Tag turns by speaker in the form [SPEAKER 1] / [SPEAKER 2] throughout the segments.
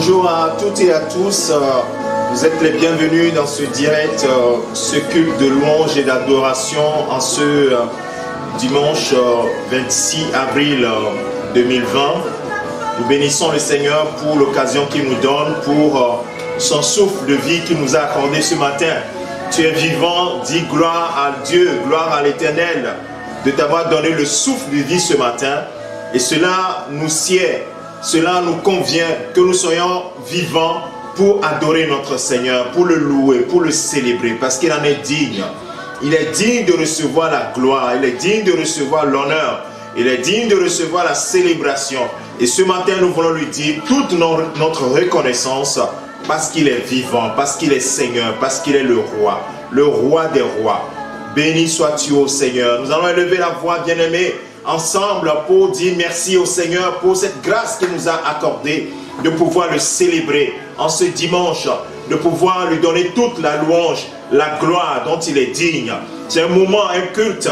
[SPEAKER 1] Bonjour à toutes et à tous, vous êtes les bienvenus dans ce direct, ce culte de louange et d'adoration en ce dimanche 26 avril 2020. Nous bénissons le Seigneur pour l'occasion qu'il nous donne, pour son souffle de vie qu'il nous a accordé ce matin. Tu es vivant, dis gloire à Dieu, gloire à l'Éternel de t'avoir donné le souffle de vie ce matin. Et cela nous sied, cela nous convient que nous soyons vivants pour adorer notre Seigneur, pour le louer, pour le célébrer, parce qu'il en est digne. Il est digne de recevoir la gloire, il est digne de recevoir l'honneur, il est digne de recevoir la célébration. Et ce matin, nous voulons lui dire toute notre reconnaissance parce qu'il est vivant, parce qu'il est Seigneur, parce qu'il est le roi des rois. Béni sois-tu au Seigneur. Nous allons élever la voix, bien-aimés, ensemble pour dire merci au Seigneur pour cette grâce qu'il nous a accordée de pouvoir le célébrer en ce dimanche, de pouvoir lui donner toute la louange, la gloire dont il est digne. C'est un moment, un culte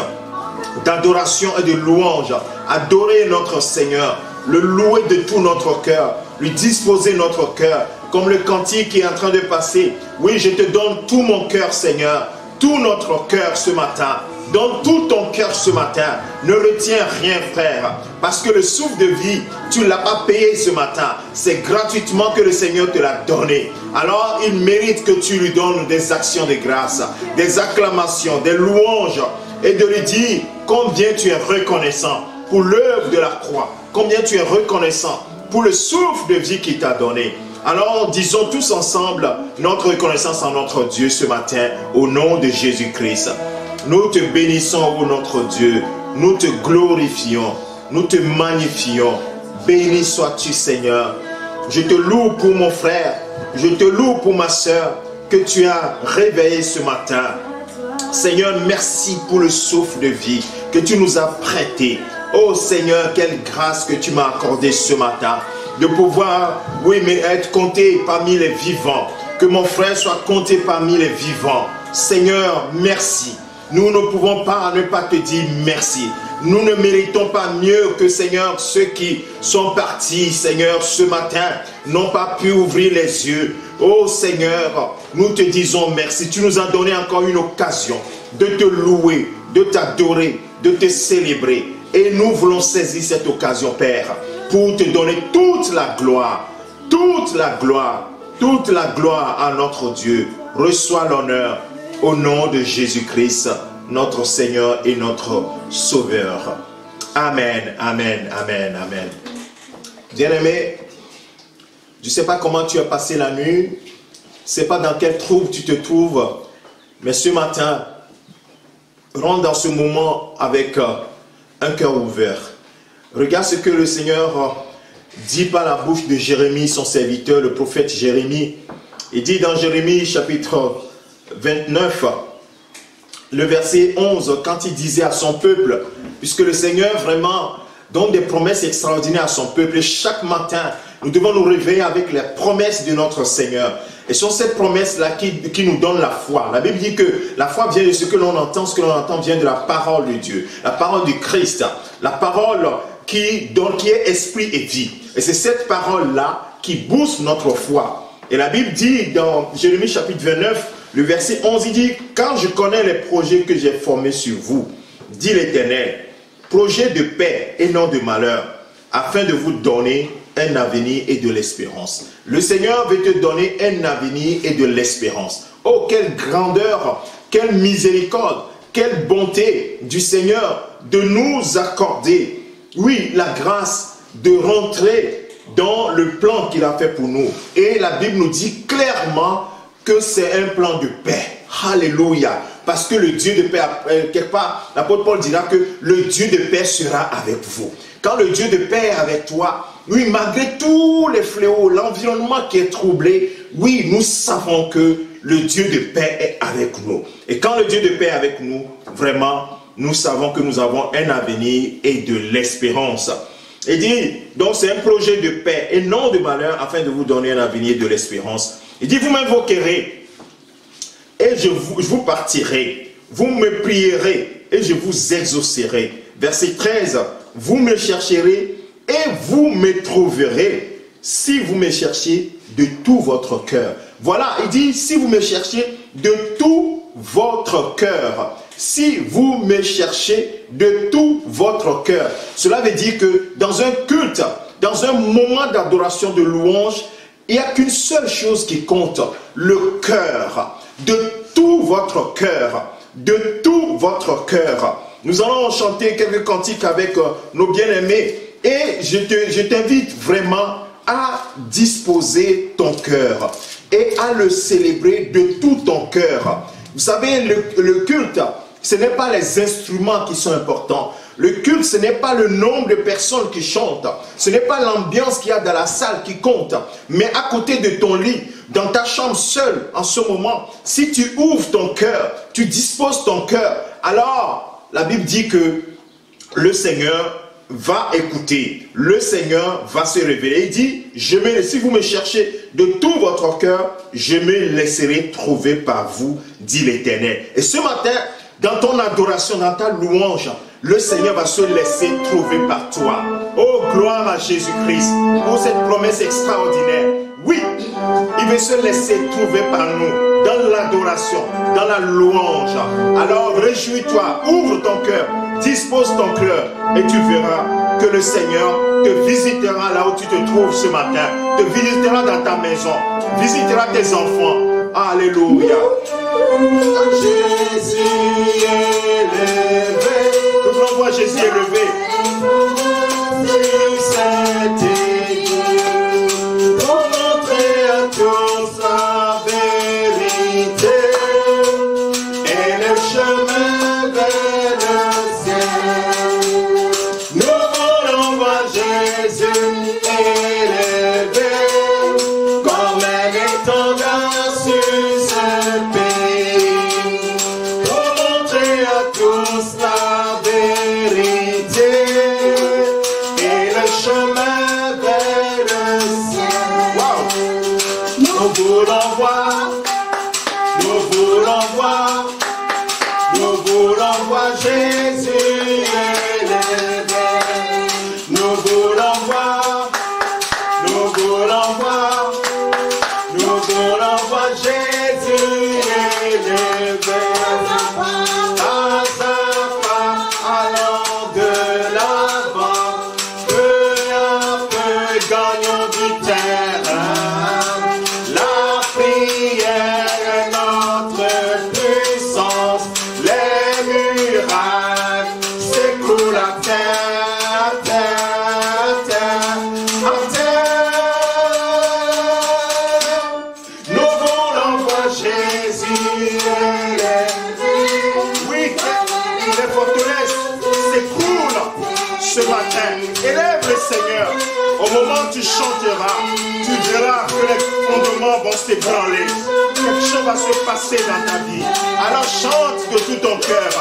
[SPEAKER 1] d'adoration et de louange. Adorer notre Seigneur, le louer de tout notre cœur, lui disposer notre cœur, comme le cantique qui est en train de passer. Oui, je te donne tout mon cœur, Seigneur, tout notre cœur ce matin. Donne tout ton cœur ce matin. Ne retiens rien, frère. Parce que le souffle de vie, tu ne l'as pas payé ce matin. C'est gratuitement que le Seigneur te l'a donné. Alors, il mérite que tu lui donnes des actions de grâce, des acclamations, des louanges. Et de lui dire combien tu es reconnaissant pour l'œuvre de la croix. Combien tu es reconnaissant pour le souffle de vie qu'il t'a donné. Alors, disons tous ensemble notre reconnaissance à notre Dieu ce matin, au nom de Jésus-Christ. Nous te bénissons, ô notre Dieu, nous te glorifions, nous te magnifions. Béni sois-tu, Seigneur. Je te loue pour mon frère, je te loue pour ma soeur que tu as réveillé ce matin. Seigneur, merci pour le souffle de vie que tu nous as prêté. Oh Seigneur, quelle grâce que tu m'as accordée ce matin de pouvoir, oui, mais être compté parmi les vivants. Que mon frère soit compté parmi les vivants. Seigneur, merci. Nous ne pouvons pas ne pas te dire merci. Nous ne méritons pas mieux que, Seigneur, ceux qui sont partis, Seigneur, ce matin, n'ont pas pu ouvrir les yeux. Oh Seigneur, nous te disons merci. Tu nous as donné encore une occasion de te louer, de t'adorer, de te célébrer. Et nous voulons saisir cette occasion, Père, pour te donner toute la gloire, toute la gloire, toute la gloire à notre Dieu. Reçois l'honneur. Au nom de Jésus-Christ, notre Seigneur et notre Sauveur. Amen, amen, amen, amen. Bien-aimé, je ne sais pas comment tu as passé la nuit, je ne sais pas dans quel trouble tu te trouves, mais ce matin, rentre dans ce moment avec un cœur ouvert. Regarde ce que le Seigneur dit par la bouche de Jérémie, son serviteur, le prophète Jérémie. Il dit dans Jérémie chapitre 29, le verset 11, quand il disait à son peuple, puisque le Seigneur vraiment donne des promesses extraordinaires à son peuple, et chaque matin, nous devons nous réveiller avec les promesses de notre Seigneur. Et ce sont ces promesses-là qui nous donnent la foi. La Bible dit que la foi vient de ce que l'on entend, ce que l'on entend vient de la parole de Dieu, la parole du Christ, la parole qui est esprit et vie. Et c'est cette parole-là qui booste notre foi. Et la Bible dit dans Jérémie chapitre 29, le verset 11, il dit « Car je connais les projets que j'ai formés sur vous, dit l'Éternel, projets de paix et non de malheur, afin de vous donner un avenir et de l'espérance. » Le Seigneur veut te donner un avenir et de l'espérance. Oh, quelle grandeur, quelle miséricorde, quelle bonté du Seigneur de nous accorder, oui, la grâce de rentrer dans le plan qu'il a fait pour nous. Et la Bible nous dit clairement que c'est un plan de paix. Alléluia. Parce que le Dieu de paix, quelque part, l'apôtre Paul dira que le Dieu de paix sera avec vous. Quand le Dieu de paix est avec toi, oui, malgré tous les fléaux, l'environnement qui est troublé, oui, nous savons que le Dieu de paix est avec nous. Et quand le Dieu de paix est avec nous, vraiment, nous savons que nous avons un avenir et de l'espérance. Il dit, donc c'est un projet de paix et non de malheur afin de vous donner un avenir et de l'espérance. Il dit, vous m'invoquerez et je vous partirai. Vous me prierez et je vous exaucerai. Verset 13, vous me chercherez et vous me trouverez si vous me cherchez de tout votre cœur. Voilà, il dit, si vous me cherchez de tout votre cœur. Si vous me cherchez de tout votre cœur. Cela veut dire que dans un culte, dans un moment d'adoration, de louange, il n'y a qu'une seule chose qui compte, le cœur. De tout votre cœur. De tout votre cœur. Nous allons chanter quelques cantiques avec nos bien-aimés. Et je t'invite vraiment à disposer ton cœur et à le célébrer de tout ton cœur. Vous savez, le culte, ce n'est pas les instruments qui sont importants. Le culte, ce n'est pas le nombre de personnes qui chantent. Ce n'est pas l'ambiance qu'il y a dans la salle qui compte. Mais à côté de ton lit, dans ta chambre seule, en ce moment, si tu ouvres ton cœur, tu disposes ton cœur, alors la Bible dit que le Seigneur va écouter. Le Seigneur va se révéler. Il dit, si vous me cherchez de tout votre cœur, je me laisserai trouver par vous, dit l'Éternel. Et ce matin, dans ton adoration, dans ta louange, le Seigneur va se laisser trouver par toi. Oh, gloire à Jésus-Christ pour cette promesse extraordinaire. Oui, il veut se laisser trouver par nous, dans l'adoration, dans la louange. Alors, réjouis-toi, ouvre ton cœur, dispose ton cœur, et tu verras que le Seigneur te visitera là où tu te trouves ce matin, te visitera dans ta maison, visitera tes enfants. Alléluia. Jésus élevé. Nous l'envoie Jésus élevé. Pour montrer à tous la vérité et le chemin vers le ciel. Nous voulons voir Jésus élevé comme un étendard sur ce pays. Pour montrer à tous la vérité et le chemin vers le ciel. Wow. Nous voulons voir, nous voulons voir, nous voulons voir Jésus élevé. Nous voulons voir, nous voulons voir, nous voulons voir Jésus élevé. À sa part, allant de l'avant, peu à peu gagnons du terrain. La prière est notre puissance, les murailles s'écroulent à terre, terre, terre, à terre. Nous voulons voir Jésus élevé. Oui, les forteresses s'écroulent ce matin. Élève le Seigneur. Au moment où tu chanteras, tu verras que les fondements vont s'ébranler. Quelque chose va se passer dans ta vie. Alors chante de tout ton cœur.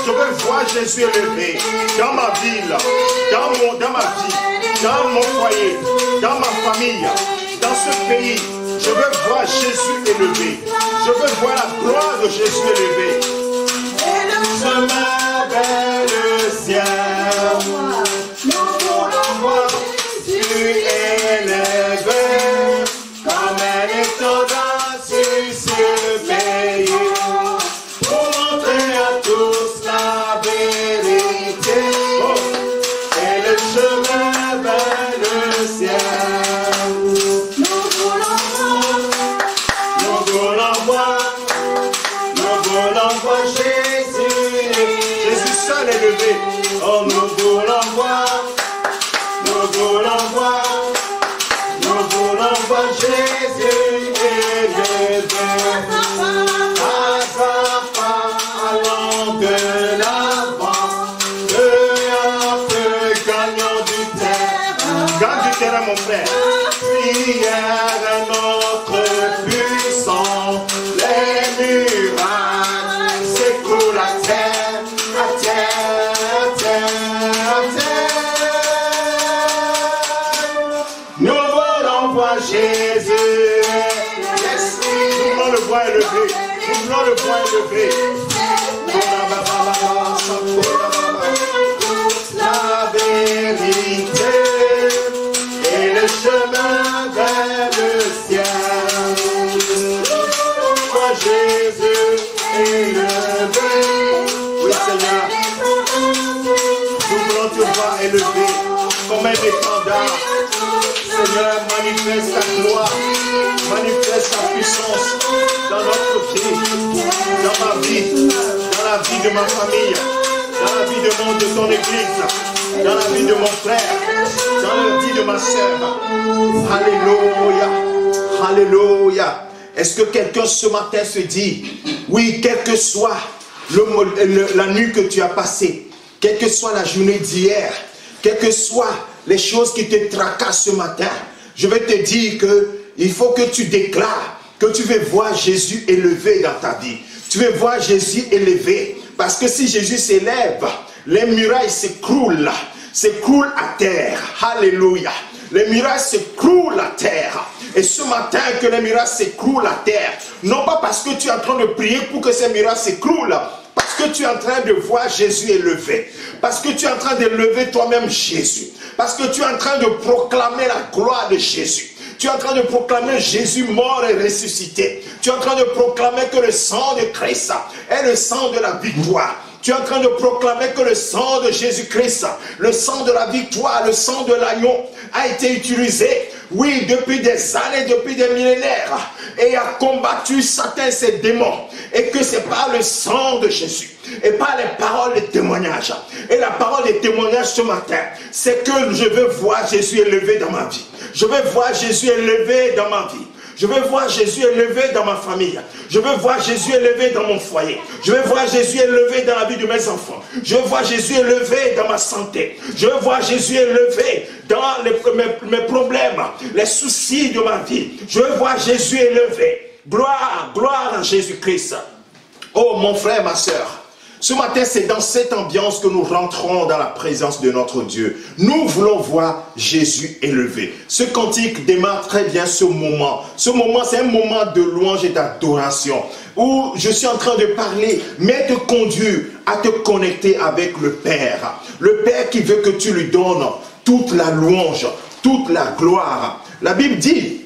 [SPEAKER 1] Je veux voir Jésus élevé dans ma ville, dans ma vie, dans mon foyer, dans ma famille, dans ce pays. Je veux voir Jésus élevé. Je veux voir la gloire de Jésus élevé. Et le chemin vers le ciel. Nous voulons voir Jésus élevé comme un étendard sur ce pays. Pour montrer à tous la vérité et le chemin vers le ciel. Nous voulons voir, nous voulons voir Jésus, Jésus seul élevé. Oh, nous voulons voir, nous voulons voir, nous voulons voir Jésus élevé. À sa part, allant de l'avant, peu à peu gagnons du terrain. Gagne du terrain, mon frère. Prière est notre puissance, les murailles s'écroulent à terre, à terre, à terre, à terre. Nous voulons voir Jésus. Yes. Nous voulons le voir élevé. Nous voulons le voir élevé. La vérité et le chemin élevé comme un étendard. Seigneur, manifeste ta gloire, manifeste ta puissance dans notre vie, dans ma vie, dans la vie de ma famille, dans la vie de ton église, dans la vie de mon frère, dans la vie de ma sœur. Alléluia, alléluia. Est-ce que quelqu'un ce matin se dit, oui, quel que soit la nuit que tu as passée, quelle que soit la journée d'hier, quelles que soient les choses qui te tracassent ce matin, je vais te dire qu'il faut que tu déclares que tu veux voir Jésus élevé dans ta vie. Tu veux voir Jésus élevé. Parce que si Jésus s'élève, les murailles s'écroulent à terre. Alléluia. Les murailles s'écroulent à terre. Et ce matin, que les murailles s'écroulent à terre. Non pas parce que tu es en train de prier pour que ces murailles s'écroulent. Parce que tu es en train de voir Jésus élevé. Parce que tu es en train d'élever toi-même Jésus. Parce que tu es en train de proclamer la gloire de Jésus. Tu es en train de proclamer Jésus mort et ressuscité. Tu es en train de proclamer que le sang de Christ est le sang de la victoire. Tu es en train de proclamer que le sang de Jésus-Christ, le sang de la victoire, le sang de l'agneau a été utilisé, oui, depuis des années, depuis des millénaires, et a combattu Satan et ses démons. Et que c'est par le sang de Jésus et par les paroles de témoignage. Et la parole de témoignage ce matin, c'est que je veux voir Jésus élevé dans ma vie. Je veux voir Jésus élevé dans ma vie. Je veux voir Jésus élevé dans ma famille. Je veux voir Jésus élevé dans mon foyer. Je veux voir Jésus élevé dans la vie de mes enfants. Je veux voir Jésus élevé dans ma santé. Je veux voir Jésus élevé dans mes problèmes, les soucis de ma vie. Je veux voir Jésus élevé. Gloire, gloire à Jésus-Christ. Oh mon frère, ma soeur. Ce matin, c'est dans cette ambiance que nous rentrons dans la présence de notre Dieu. Nous voulons voir Jésus élevé. Ce cantique démarre très bien ce moment. Ce moment, c'est un moment de louange et d'adoration où je suis en train de parler, mais te conduire à te connecter avec le Père. Le Père qui veut que tu lui donnes toute la louange, toute la gloire. La Bible dit,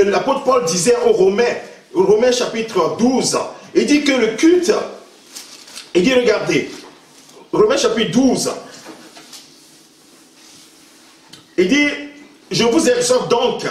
[SPEAKER 1] l'apôtre Paul disait aux Romains chapitre 12, il dit que le culte, il dit, regardez, Romains chapitre 12, il dit, je vous exhorte donc,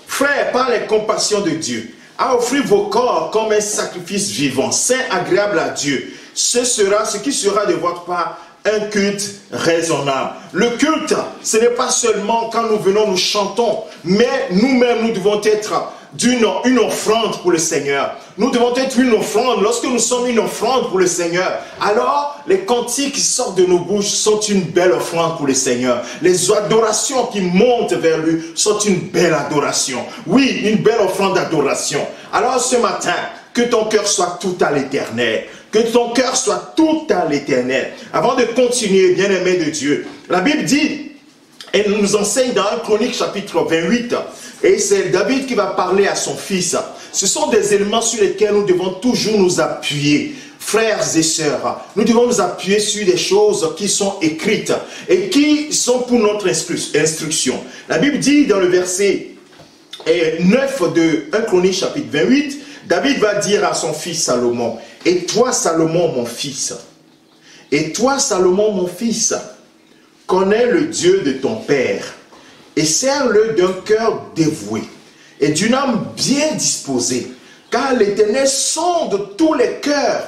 [SPEAKER 1] frères, par les compassions de Dieu, à offrir vos corps comme un sacrifice vivant, saint, agréable à Dieu. Ce qui sera de votre part un culte raisonnable. Le culte, ce n'est pas seulement quand nous venons, nous chantons, mais nous-mêmes, nous devons être une offrande pour le Seigneur. Nous devons être une offrande. Lorsque nous sommes une offrande pour le Seigneur, alors les cantiques qui sortent de nos bouches sont une belle offrande pour le Seigneur. Les adorations qui montent vers lui sont une belle adoration. Oui, une belle offrande d'adoration. Alors ce matin, que ton cœur soit tout à l'Éternel. Que ton cœur soit tout à l'Éternel. Avant de continuer, bien-aimé de Dieu, la Bible dit, et nous enseigne dans 1 Chronique chapitre 28, et c'est David qui va parler à son fils. Ce sont des éléments sur lesquels nous devons toujours nous appuyer. Frères et sœurs, nous devons nous appuyer sur des choses qui sont écrites et qui sont pour notre instruction. La Bible dit dans le verset 9 de 1 Chronique chapitre 28, David va dire à son fils Salomon, « Et toi Salomon mon fils, et toi Salomon mon fils, connais le Dieu de ton père, et sers-le d'un cœur dévoué, et d'une âme bien disposée, car l'Éternel sonde tous les cœurs,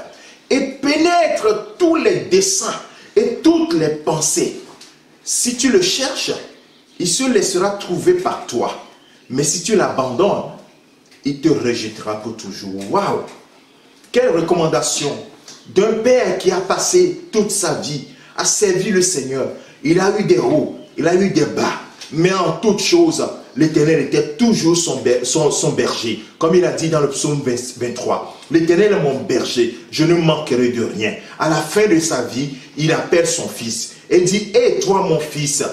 [SPEAKER 1] et pénètre tous les desseins, et toutes les pensées. Si tu le cherches, il se laissera trouver par toi, mais si tu l'abandonnes, il te rejettera pour toujours. Waouh! Quelle recommandation d'un père qui a passé toute sa vie à servir le Seigneur. Il a eu des hauts, il a eu des bas, mais en toute chose, l'Éternel était toujours son berger. Comme il a dit dans le psaume 23, l'Éternel est mon berger, je ne manquerai de rien. À la fin de sa vie, il appelle son fils et dit, « Et toi mon fils,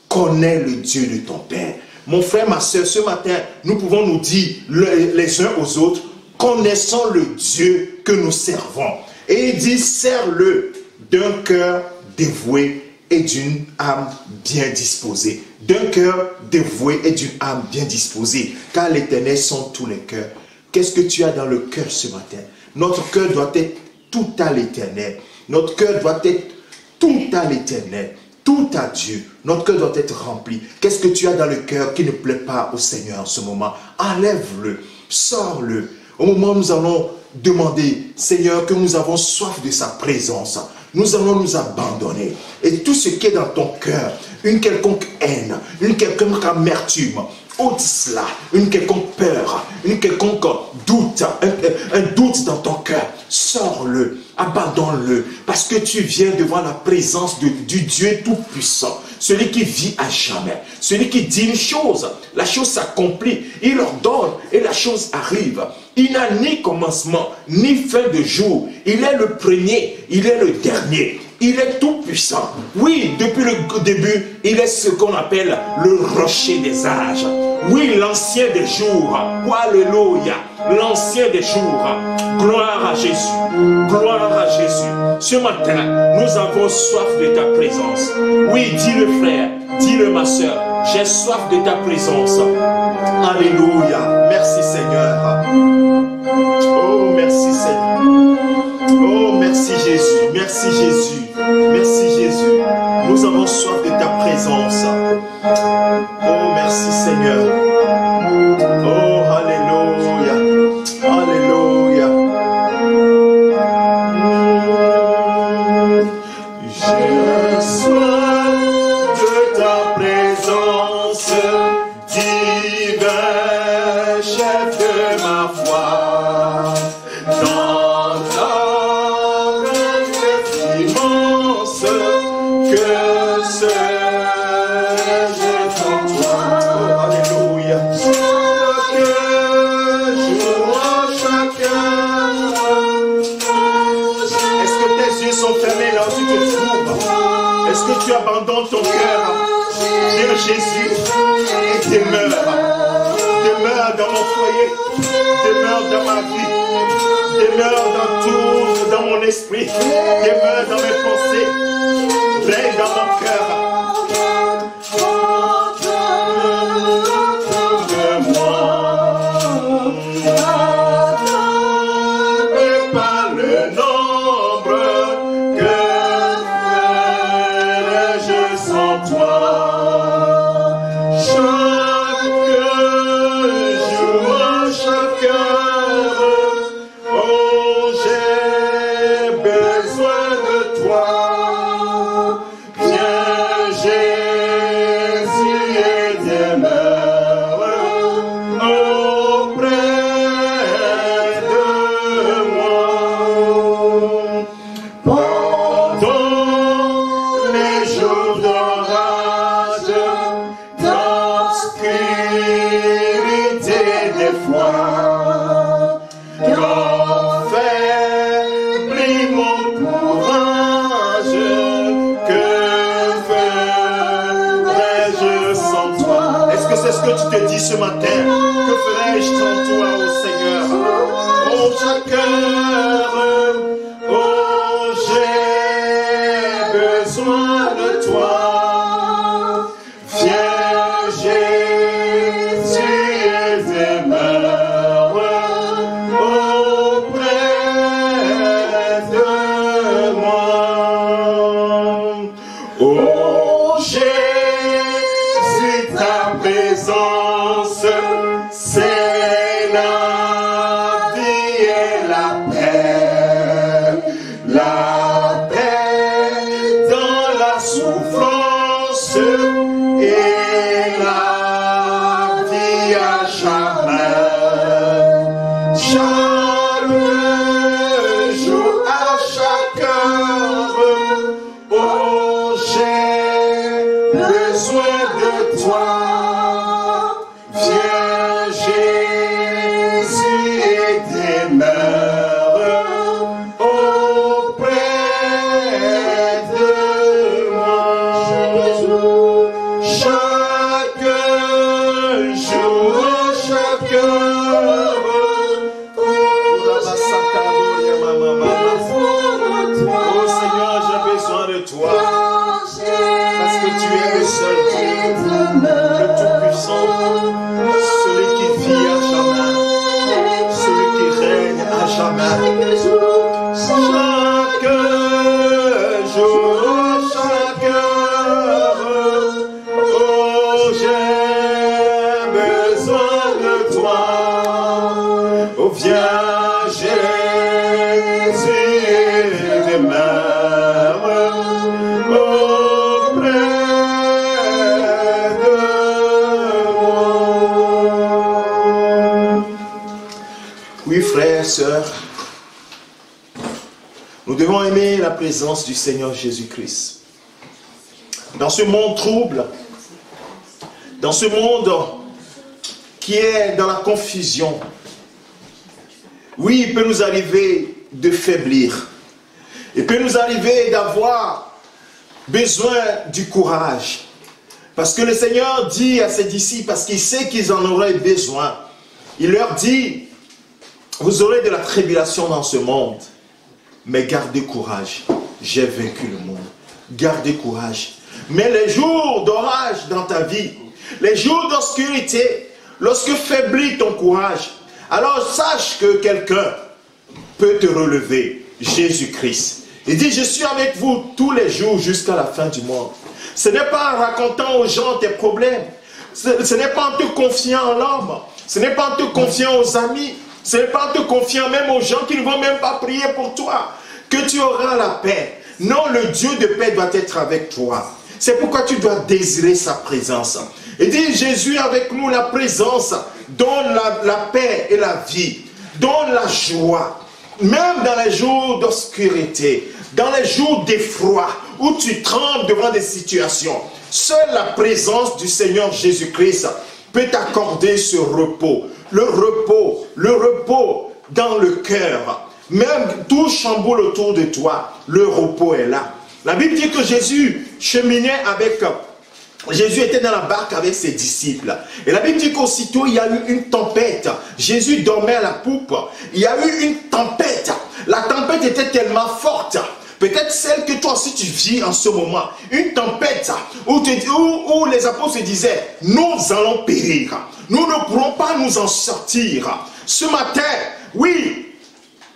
[SPEAKER 1] connais le Dieu de ton père. » Mon frère, ma soeur, ce matin, nous pouvons nous dire les uns aux autres, connaissons le Dieu que nous servons. Et il dit, sers-le d'un cœur dévoué et d'une âme bien disposée. D'un cœur dévoué et d'une âme bien disposée. Car l'Éternel sonde tous les cœurs. Qu'est-ce que tu as dans le cœur ce matin? Notre cœur doit être tout à l'Éternel. Notre cœur doit être tout à l'Éternel. tout à Dieu. Notre cœur doit être rempli. Qu'est-ce que tu as dans le cœur qui ne plaît pas au Seigneur en ce moment? Enlève-le, sors-le. Au moment où nous allons demander, Seigneur, que nous avons soif de sa présence, nous allons nous abandonner. Et tout ce qui est dans ton cœur, une quelconque haine, une quelconque amertume, ôte cela, une quelconque peur, une quelconque doute, un doute dans ton cœur, sors-le, abandonne-le, parce que tu viens devant la présence du Dieu Tout-Puissant, celui qui vit à jamais, celui qui dit une chose, la chose s'accomplit, il ordonne et la chose arrive. Il n'a ni commencement, ni fin de jour, il est le premier, il est le dernier. Il est tout puissant. Oui, depuis le début, il est ce qu'on appelle le rocher des âges. Oui, l'ancien des jours. Alléluia. L'ancien des jours. Gloire à Jésus. Gloire à Jésus. Ce matin, nous avons soif de ta présence. Oui, dis-le frère, dis-le ma soeur. J'ai soif de ta présence. Alléluia. Merci Seigneur. Oh, merci Seigneur. Oh, merci Jésus. Merci Jésus. Merci Jésus. Nous avons soif de ta présence. Oh, merci Seigneur. Oh, alléluia. Alléluia. J'ai soif de ta présence, divin chef de ma foi. Dans ta grâce immense, que serais-je sans toi? Oh, alléluia. Chaque jour, est-ce que tes yeux sont fermés là où tu te trouves? Est-ce que tu abandonnes ton cœur vers Jésus et demeure? Demeure dans mon foyer, demeure dans ma vie, demeure dans tout, dans mon esprit, demeure dans mes pensées, règne dans mon cœur. De moi, et pas le nombre que ferais-je sans toi. Chaque jour, chaque heure, oh, j'ai besoin de toi. Viens Jésus et demeure auprès de moi. Pendant les jours d'orage, d'obscurité des fois, quand faiblit mon courage, que ferais-je sans toi? Est-ce que c'est ce que tu te dis ce matin? Que ferais-je sans toi, ô Seigneur? Oh, chaque heure, oh, j'ai besoin de toi. Viens Jésus et demeure auprès de moi. Oh Jésus, ta présence, c'est la vie et la paix. La paix dans la souffrance et la vie à jamais. Chaque jour, à chaque heure, oh, j'ai besoin de toi. Viens Jésus et demeure auprès de moi. Chaque jour, chaque heure, oh Seigneur, j'ai besoin de toi, parce que tu es le seul Dieu, le Tout-Puissant, celui qui vit à jamais, celui qui règne à jamais. Chaque jour, chaque heure, et sœurs, nous devons aimer la présence du Seigneur Jésus-Christ. Dans ce monde trouble, dans ce monde qui est dans la confusion, oui, il peut nous arriver de faiblir. Il peut nous arriver d'avoir besoin du courage. Parce que le Seigneur dit à ses disciples, parce qu'il sait qu'ils en auraient besoin, il leur dit, vous aurez de la tribulation dans ce monde, mais gardez courage, j'ai vaincu le monde. Gardez courage. Mais les jours d'orage dans ta vie, les jours d'obscurité, lorsque faiblit ton courage, alors sache que quelqu'un peut te relever, Jésus-Christ. Il dit, je suis avec vous tous les jours jusqu'à la fin du monde. Ce n'est pas en racontant aux gens tes problèmes. Ce n'est pas en te confiant en l'homme. Ce n'est pas en te confiant aux amis. Ce n'est pas en te confiant même aux gens qui ne vont même pas prier pour toi que tu auras la paix. Non, le Dieu de paix doit être avec toi. C'est pourquoi tu dois désirer sa présence. Il dit, Jésus avec nous, la présence donne la paix et la vie, donne la joie. Même dans les jours d'obscurité, dans les jours d'effroi, où tu trembles devant des situations, seule la présence du Seigneur Jésus-Christ peut t'accorder ce repos. Le repos dans le cœur. Même tout chamboule autour de toi, le repos est là. La Bible dit que Jésus cheminait avec... Jésus était dans la barque avec ses disciples. Et la Bible dit qu'aussitôt il y a eu une tempête. Jésus dormait à la poupe. Il y a eu une tempête. La tempête était tellement forte. Peut-être celle que toi aussi tu vis en ce moment. Une tempête où les apôtres se disaient, nous allons périr. Nous ne pourrons pas nous en sortir. Ce matin, oui,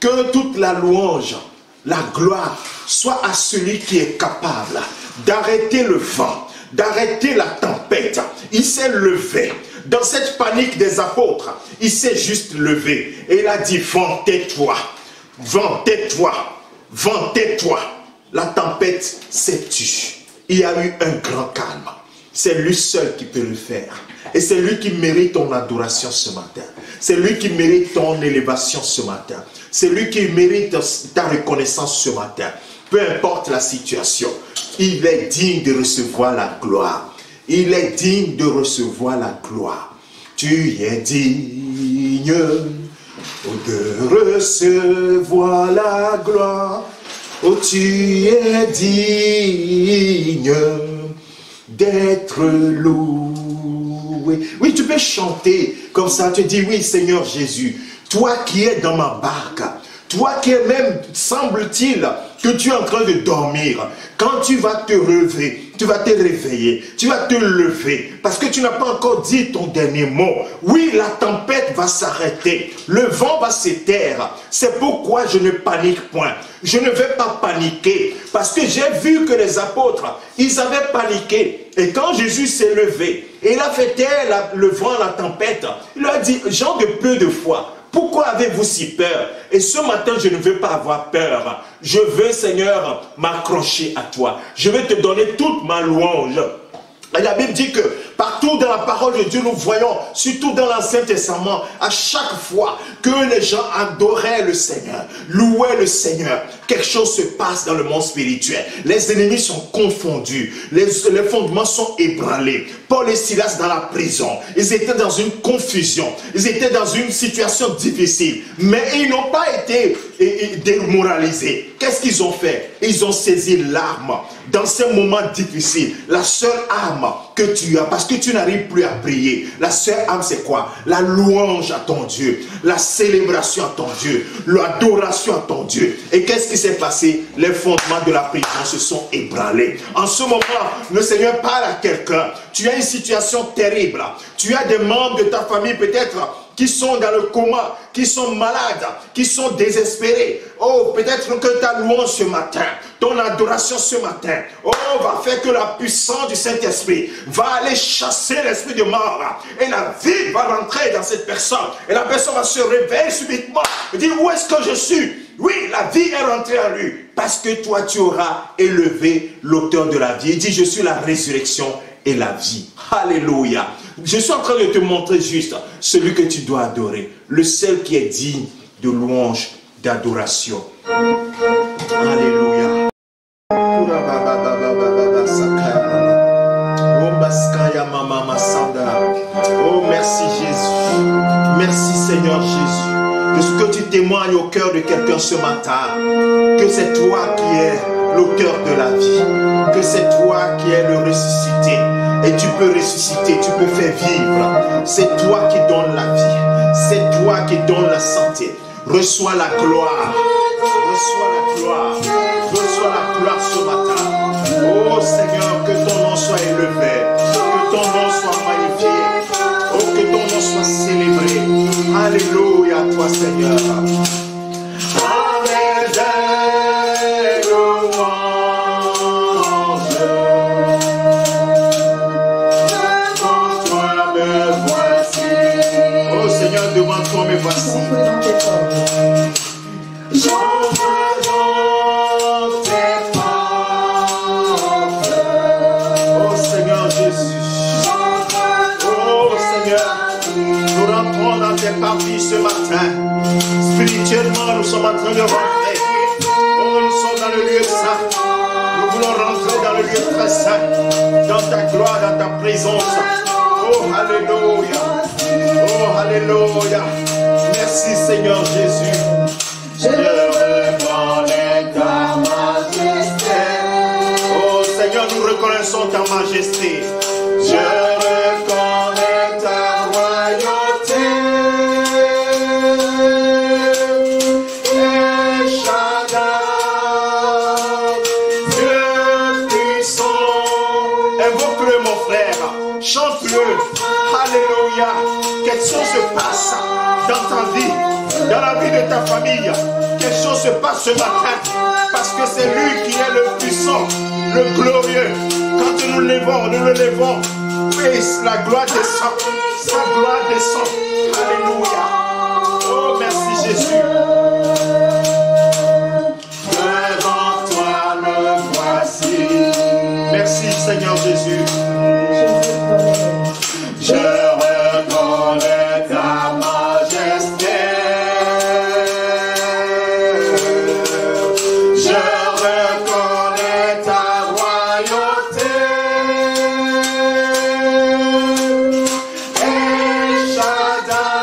[SPEAKER 1] que toute la louange, la gloire soit à celui qui est capable d'arrêter le vent, d'arrêter la tempête. Il s'est levé. Dans cette panique des apôtres, il s'est juste levé. Et il a dit, vent, tais-toi. Vent, tais-toi. Vent, tais-toi. La tempête s'est tue. Il y a eu un grand calme. C'est lui seul qui peut le faire. Et c'est lui qui mérite ton adoration ce matin. C'est lui qui mérite ton élévation ce matin. C'est lui qui mérite ta reconnaissance ce matin. Peu importe la situation, il est digne de recevoir la gloire. Il est digne de recevoir la gloire. Tu es digne de recevoir la gloire. Oh, tu es digne d'être loué. Oui, tu peux chanter comme ça. Tu dis, oui, Seigneur Jésus, toi qui es dans ma barque, toi qui es même, semble-t-il, que tu es en train de dormir, quand tu vas te lever, tu vas te réveiller, tu vas te lever, parce que tu n'as pas encore dit ton dernier mot. Oui, la tempête va s'arrêter, le vent va se taire. C'est pourquoi je ne panique point. Je ne vais pas paniquer, parce que j'ai vu que les apôtres, ils avaient paniqué. Et quand Jésus s'est levé, et il a fait taire le vent, la tempête, il leur a dit, gens de peu de foi, pourquoi avez-vous si peur? Et ce matin, je ne veux pas avoir peur. Je veux, Seigneur, m'accrocher à toi. Je vais te donner toute ma louange. Et la Bible dit que partout dans la parole de Dieu, nous voyons, surtout dans l'Ancien Testament, à chaque fois que les gens adoraient le Seigneur, louaient le Seigneur, quelque chose se passe dans le monde spirituel. Les ennemis sont confondus, les fondements sont ébranlés. Paul et Silas dans la prison, ils étaient dans une confusion, ils étaient dans une situation difficile, mais ils n'ont pas été démoralisés. Qu'est-ce qu'ils ont fait? Ils ont saisi l'arme. Dans ces moments difficiles, la seule arme que tu as, parce que tu n'arrives plus à prier, la seule arme c'est quoi? La louange à ton Dieu, la célébration à ton Dieu, l'adoration à ton Dieu. Et qu'est-ce qui s'est passé? Les fondements de la prison se sont ébranlés. En ce moment, le Seigneur parle à quelqu'un. Tu as une situation terrible. Tu as des membres de ta famille peut-être qui sont dans le coma, qui sont malades, qui sont désespérés. Oh, peut-être que ta louange ce matin, ton adoration ce matin, oh, va faire que la puissance du Saint-Esprit va aller chasser l'esprit de mort. Et la vie va rentrer dans cette personne. Et la personne va se réveiller subitement. Et dire, où est-ce que je suis? Oui, la vie est rentrée en lui. Parce que toi, tu auras élevé l'auteur de la vie. Il dit, je suis la résurrection et la vie. Alléluia. Je suis en train de te montrer juste celui que tu dois adorer. Le seul qui est digne de louange, d'adoration. Alléluia. Oh, merci Jésus. Merci Seigneur Jésus. De ce que tu témoignes au cœur de quelqu'un ce matin, que c'est toi qui es l'auteur de la vie, que c'est toi qui es le ressuscité. Et tu peux ressusciter, tu peux faire vivre. C'est toi qui donnes la vie, c'est toi qui donnes la santé. Reçois la gloire, reçois la gloire, reçois la gloire ce matin. Oh Seigneur, que ton nom soit élevé, que ton nom soit magnifié, oh que ton nom soit célébré. Alléluia à toi Seigneur. Avec des louanges, devant toi me voici. Oh Seigneur, devant toi me voici. J'entre dans tes portes. Oh Seigneur Jésus. Oh Seigneur, nous rentrons dans tes parties ce matin. Spirituellement, nous sommes en train de rentrer. Oh, nous sommes dans le lieu saint. Nous voulons rentrer dans le lieu très saint. Dans ta gloire, dans ta présence. Oh, alléluia. Oh, alléluia. Merci Seigneur Jésus. Je reconnais ta majesté. Oh Seigneur, nous reconnaissons ta majesté. Je reconnais ta royauté. El Shaddai, Dieu puissant. Invoque-le mon frère. Chante-le. Alléluia. Quelque chose se passe dans ta vie, dans la vie de ta famille. Quelque chose se passe ce matin, parce que c'est lui qui est le puissant, le glorieux. Quand nous le levons, oui, la gloire descend, sa gloire descend. Alléluia. Oh, merci Jésus. Devant toi le voici. Merci Seigneur Jésus. Je reconnais ta majesté. Je reconnais ta royauté. El Shaddai,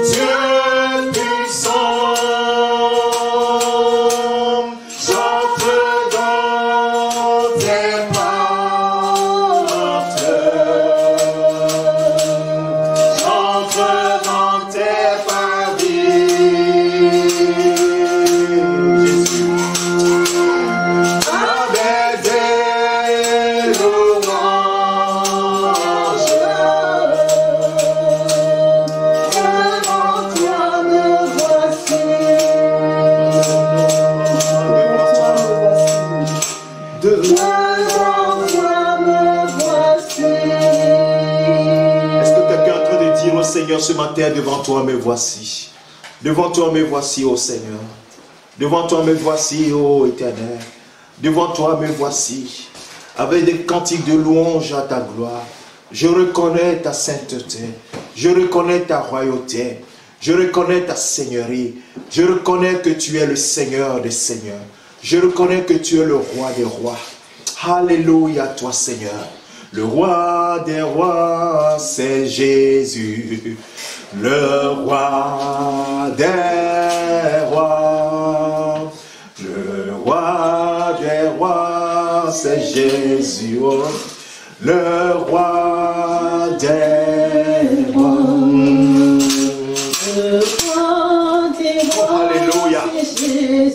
[SPEAKER 1] Dieu puissant. J'entre dans tes portes. J'entre dans tes pavis. Jésus. Avec des louanges. Devant toi me voici. Devant toi me voici. Est-ce que quelqu'un est en train de dire au Seigneur ce matin, devant toi me voici. Devant toi me voici, ô Seigneur. Devant toi me voici, ô Éternel. Devant toi me voici. Avec des cantiques de louange à ta gloire. Je reconnais ta sainteté. Je reconnais ta royauté. Je reconnais ta seigneurie. Je reconnais que tu es le Seigneur des seigneurs. Je reconnais que tu es le roi des rois. Alléluia, toi Seigneur. Le roi des rois, c'est Jésus. Le roi des rois. Le roi des rois, c'est Jésus. Oh. Le roi des rois. Alléluia.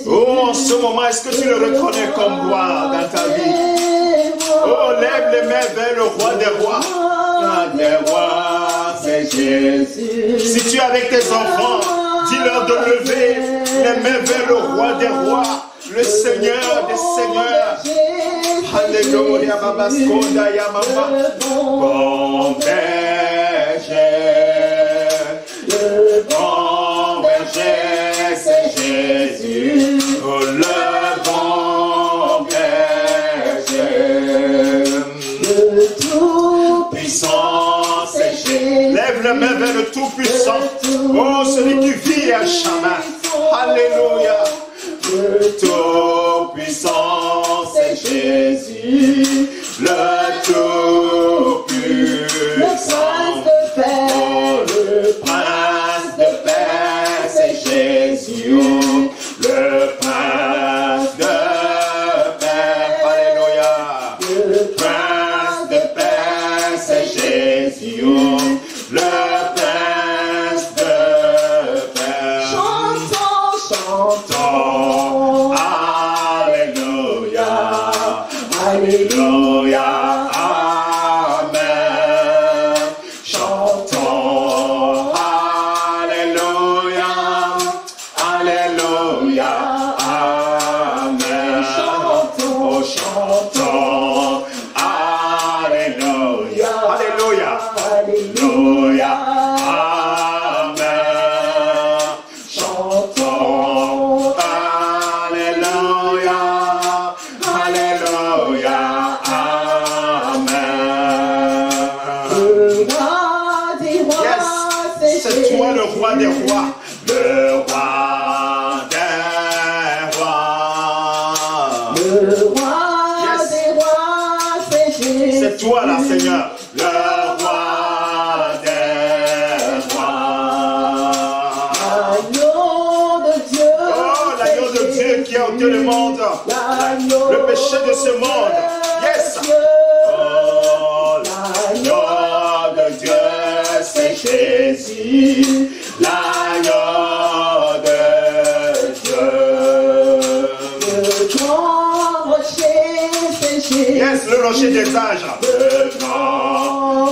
[SPEAKER 1] Oh, en ce moment, est-ce que tu le reconnais comme roi dans ta vie? Oh, lève les mains vers le roi des rois. Des rois, c'est Jésus. Si tu es avec tes enfants, dis-leur de lever les mains vers le roi des rois, le Seigneur des seigneurs. Alléluia, Baba Skonda Yamama. Bon berger, le bon berger, c'est Jésus. Oh, le bon berger, le tout puissant, c'est Jésus. Lève la main vers le Tout-Puissant. Oh, celui qui vit à jamais. Alléluia. Le Tout-Puissant, c'est Jésus. Le Tout-Puissant. Le Prince de paix, c'est Jésus. Le Prince de paix. Alléluia. Le Prince de paix, c'est Jésus. Le Prince de paix.
[SPEAKER 2] Chantons,
[SPEAKER 1] chantons. Alléluia. Alléluia. Amen. Chantons. Alléluia. Alléluia. Amen. Oh, chantons. Alléluia. Alléluia. Alléluia. Amen. Chantons. Alléluia. Alléluia. Amen.
[SPEAKER 2] le roi des rois,
[SPEAKER 1] Yes, c'est toi le roi des rois. Le roi des rois.
[SPEAKER 2] Le roi
[SPEAKER 1] Yes.
[SPEAKER 2] des rois, c'est Jésus.
[SPEAKER 1] C'est toi là, Seigneur. Le roi des rois.
[SPEAKER 2] L'agneau de Dieu.
[SPEAKER 1] Oh, l'agneau de Dieu qui a ôté le monde. Le péché de ce monde. Yes. Oh, l'agneau de Dieu, c'est Jésus. L'agneau de Dieu.
[SPEAKER 2] Le grand rocher, c'est Jésus.
[SPEAKER 1] Yes, le rocher des âges. Le grand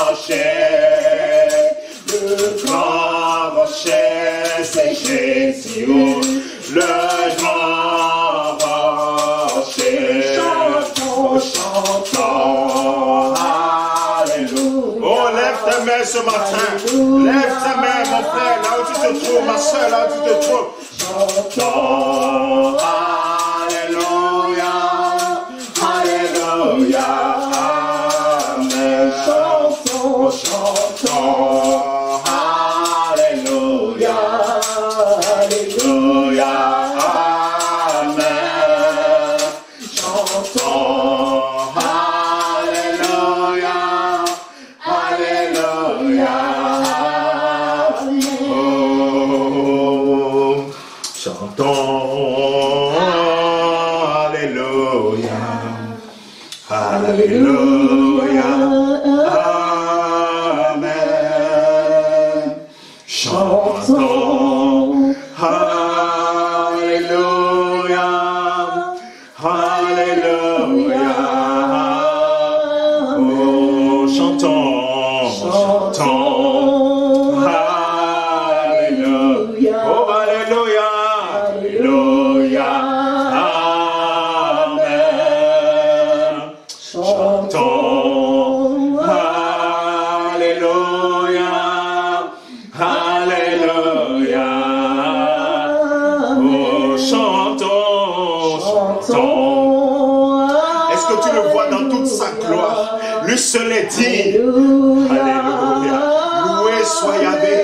[SPEAKER 1] rocher. Le grand rocher, c'est Jésus. Le grand rocher. Chantons, chantons. Alléluia. Oh, lève ta main ce matin. Lève ta main, mon frère, là où tu te trouves, ma soeur, là où tu te trouves. Chantons. Alléluia. Alléluia. Amen. Chantons, chantons. Alléluia. Alléluia. Amen. Chantons. Alléluia. Alléluia. Oh, chantons. Alléluia. Alléluia. Amen. Chantons. Alléluia. Alléluia. Oh, chantons. Chantons. Alléluia. Oh, alléluia. Alléluia. Amen. Chantons. Alléluia. Alléluia. Oh, chantons. Chantons. Est-ce que tu le vois dans toute sa gloire? Lui seul est digne. Alléluia. Loué soit Yahvé.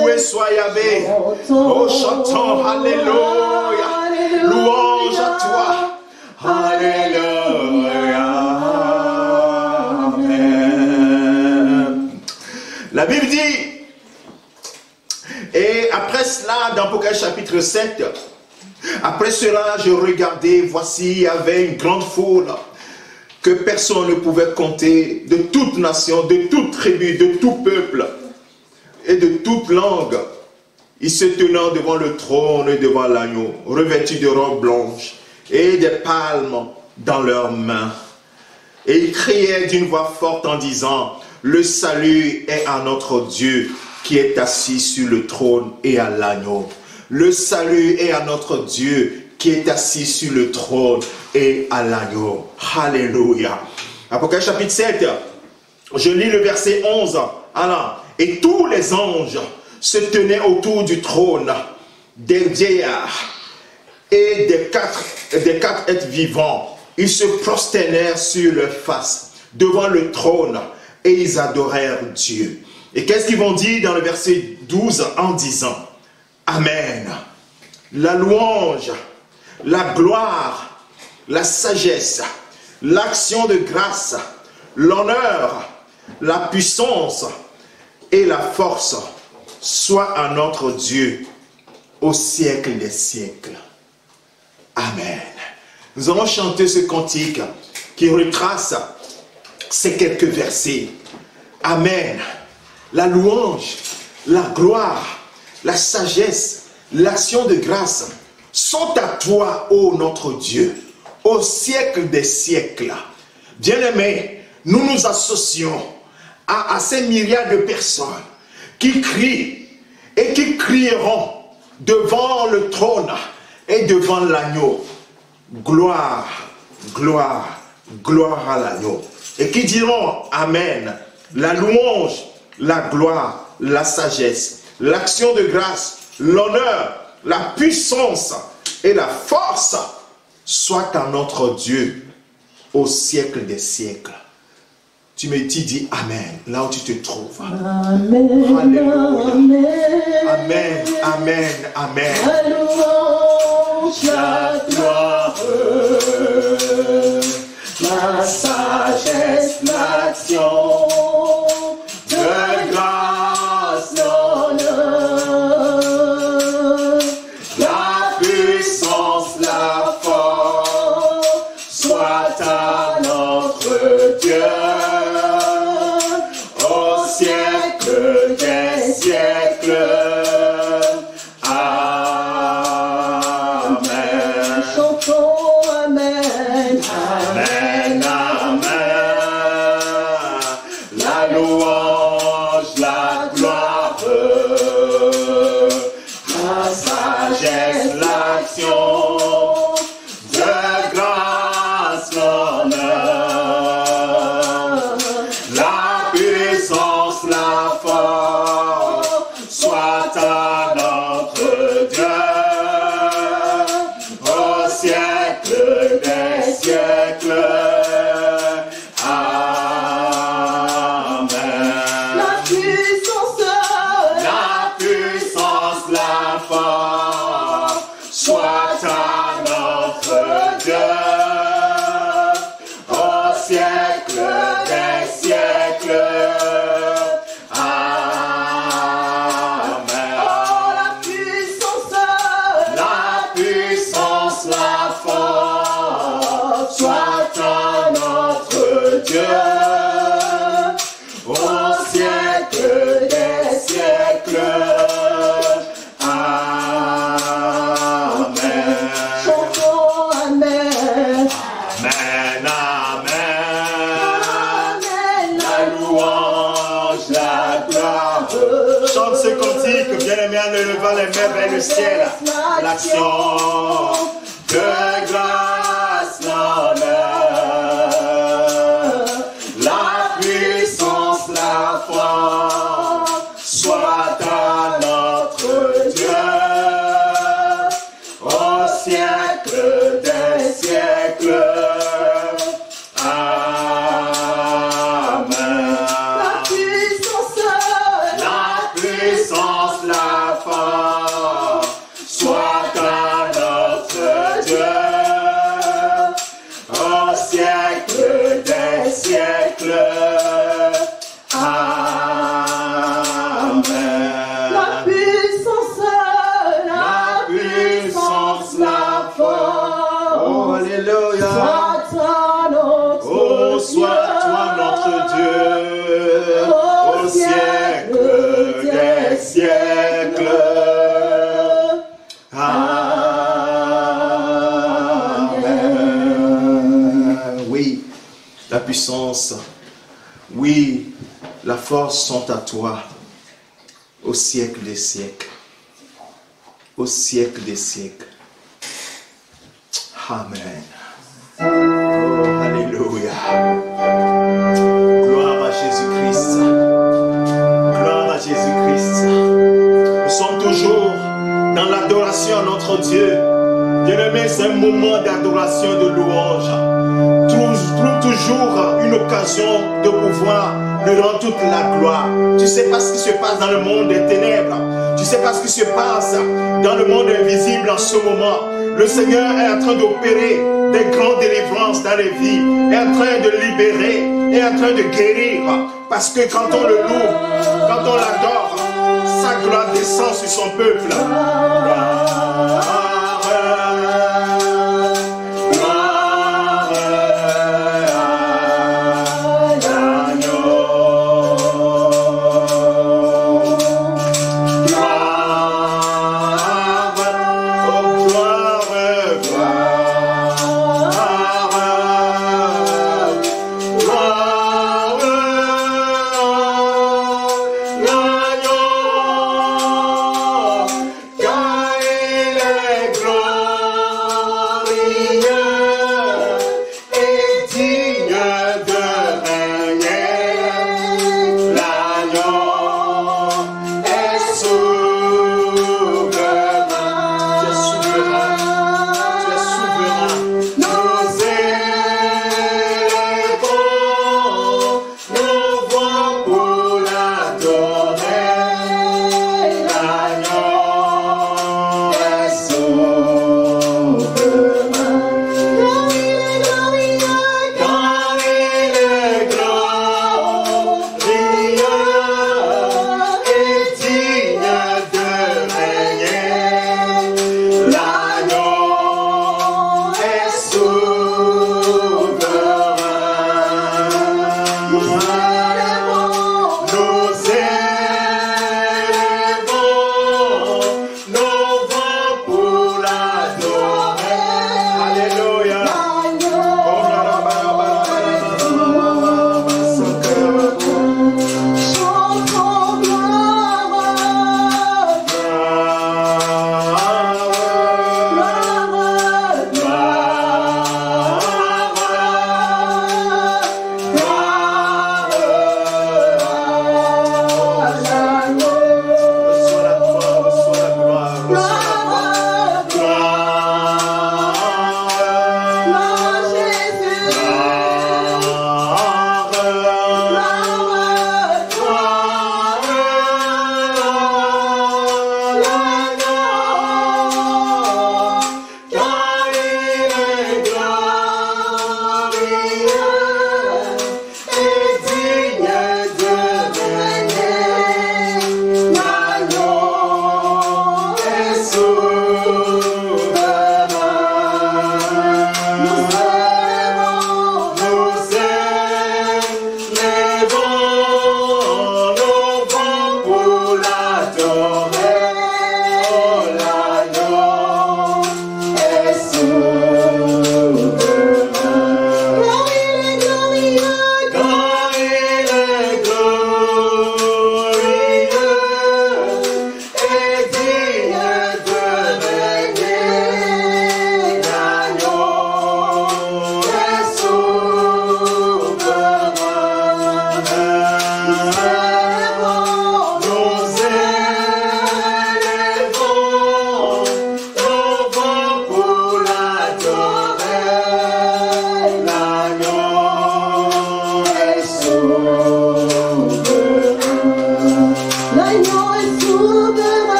[SPEAKER 1] Loué soit Yahvé. Oh, chantons. Alléluia. Louange à toi. Alléluia. Amen. La Bible dit, et après cela, dans Apocalypse chapitre 7, après cela, je regardais, voici, il y avait une grande foule que personne ne pouvait compter, de toute nation, de toute tribu, de tout peuple et de toute langue. Ils se tenant devant le trône et devant l'agneau, revêtus de robes blanches et des palmes dans leurs mains. Et ils criaient d'une voix forte en disant, le salut est à notre Dieu qui est assis sur le trône et à l'agneau. Le salut est à notre Dieu qui est assis sur le trône et à l'agneau. Alléluia. Apocalypse chapitre 7, je lis le verset 11. Alors, et tous les anges se tenaient autour du trône, des vieillards et des quatre êtres vivants. Ils se prosternèrent sur leur face devant le trône et ils adorèrent Dieu. Et qu'est-ce qu'ils vont dire dans le verset 12 en disant Amen. La louange, la gloire, la sagesse, l'action de grâce, l'honneur, la puissance et la force soit à notre Dieu au siècle des siècles. Amen. Nous allons chanter ce cantique qui retrace ces quelques versets. Amen. La louange, la gloire, la sagesse, l'action de grâce sont à toi, ô notre Dieu, au siècle des siècles. Bien-aimés, nous nous associons à ces myriades de personnes qui crient et qui crieront devant le trône et devant l'agneau. Gloire, gloire, gloire à l'agneau. Et qui diront Amen. La louange, la gloire, la sagesse, l'action de grâce, l'honneur, la puissance et la force soit à notre Dieu au siècle des siècles. Tu dis Amen, là où tu te trouves.
[SPEAKER 2] Amen.
[SPEAKER 1] Alléluia.
[SPEAKER 2] Amen.
[SPEAKER 1] Amen, amen, amen.
[SPEAKER 2] La louange, la gloire, la sagesse, l'action de grâce, l'honneur, la puissance, la force soit à notre Dieu au siècle des siècles. Amen. Chantons Amen. Amen, amen. La louange, la gloire, la sagesse, l'action de grâce, l'honneur, la puissance, la force soit à notre Dieu au siècle des siècles. Amen. La puissance, la force soit à notre Dieu au siècle des siècles. Amen. Oh, la puissance, la force soit à notre Dieu au siècle des siècles. Amen. Chantons Amen. Amen, amen. La louange, la gloire. Chante ce cantique, bien-aimé, en élevant les mains vers le ciel. L'action de grâce, l'honneur, la puissance, la foi soit à notre Dieu au siècle des siècles. Amen. La puissance, la force soit à notre Dieu au siècle des siècles. Amen. La puissance, la force. Oh, alléluia. Soit à notre Dieu. Soit toi notre Dieu au siècle des siècles. Amen. Oui, la puissance, oui, la force sont à toi au siècle des siècles. Au siècle des siècles. Amen. Oh, alléluia. Gloire à Jésus-Christ. Gloire à Jésus-Christ. Nous sommes toujours dans l'adoration à notre Dieu. Bien-aimé, c'est un moment d'adoration, de louange. Trouve toujours une
[SPEAKER 1] une occasion de pouvoir lui rendre toute la gloire. Tu ne sais pas ce qui se passe dans le monde des ténèbres. Tu ne sais pas ce qui se passe dans le monde invisible en ce moment. Le Seigneur est en train d'opérer des grandes délivrances dans les vies, est en train de libérer, est en train de guérir. Parce que quand on le loue, quand on l'adore, sa gloire descend sur son peuple.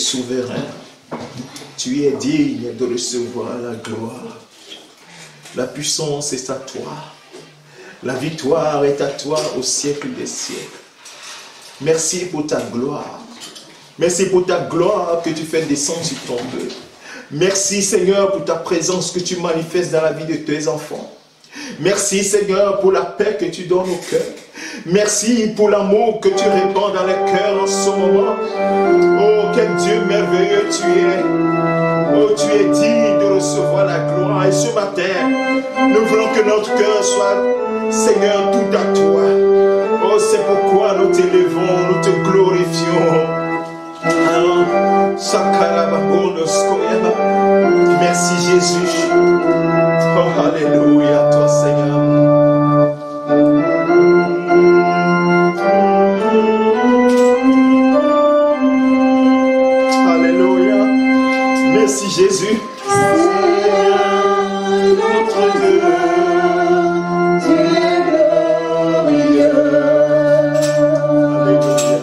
[SPEAKER 2] souverain. Tu es digne de recevoir la gloire. La puissance est à toi. La victoire est à toi au siècle des siècles. Merci pour ta gloire. Merci pour ta gloire que tu fais descendre sur ton peuple. Merci Seigneur pour ta présence que tu manifestes dans la vie de tes enfants. Merci Seigneur pour la paix que tu donnes au cœur. Merci pour l'amour que tu répands dans les cœurs en ce moment. Oh, quel Dieu merveilleux tu es. Oh, tu es digne de recevoir la gloire. Et ce matin, nous voulons que notre cœur soit, Seigneur, tout à toi. Oh, c'est pourquoi nous t'élevons, nous te glorifions. Merci Jésus. Oh, alléluia, toi Seigneur. Alléluia. Merci Jésus. Seigneur, notre Dieu, tu es glorieux. Alléluia.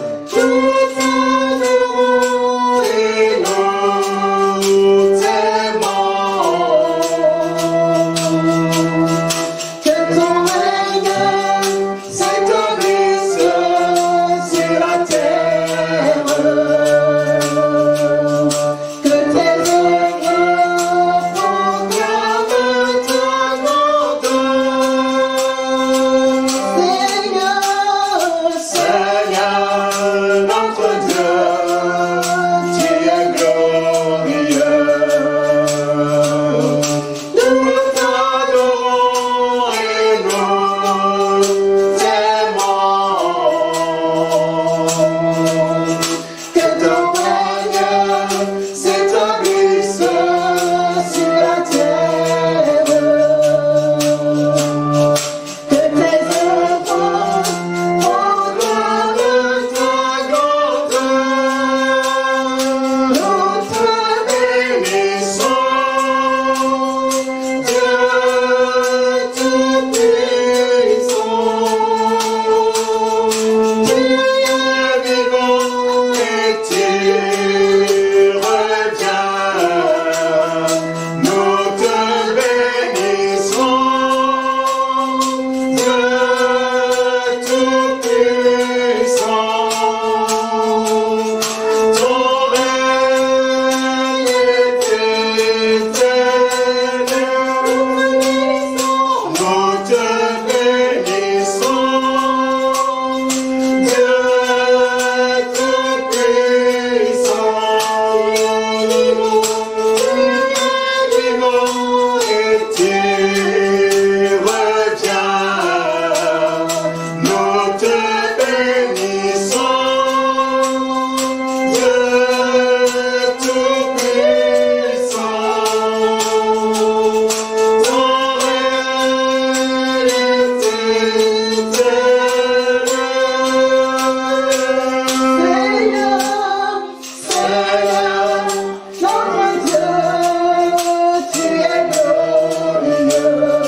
[SPEAKER 3] Tu es glorieux.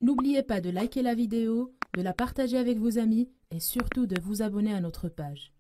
[SPEAKER 3] N'oubliez pas de liker la vidéo, de la partager avec vos amis et surtout de vous abonner à notre page.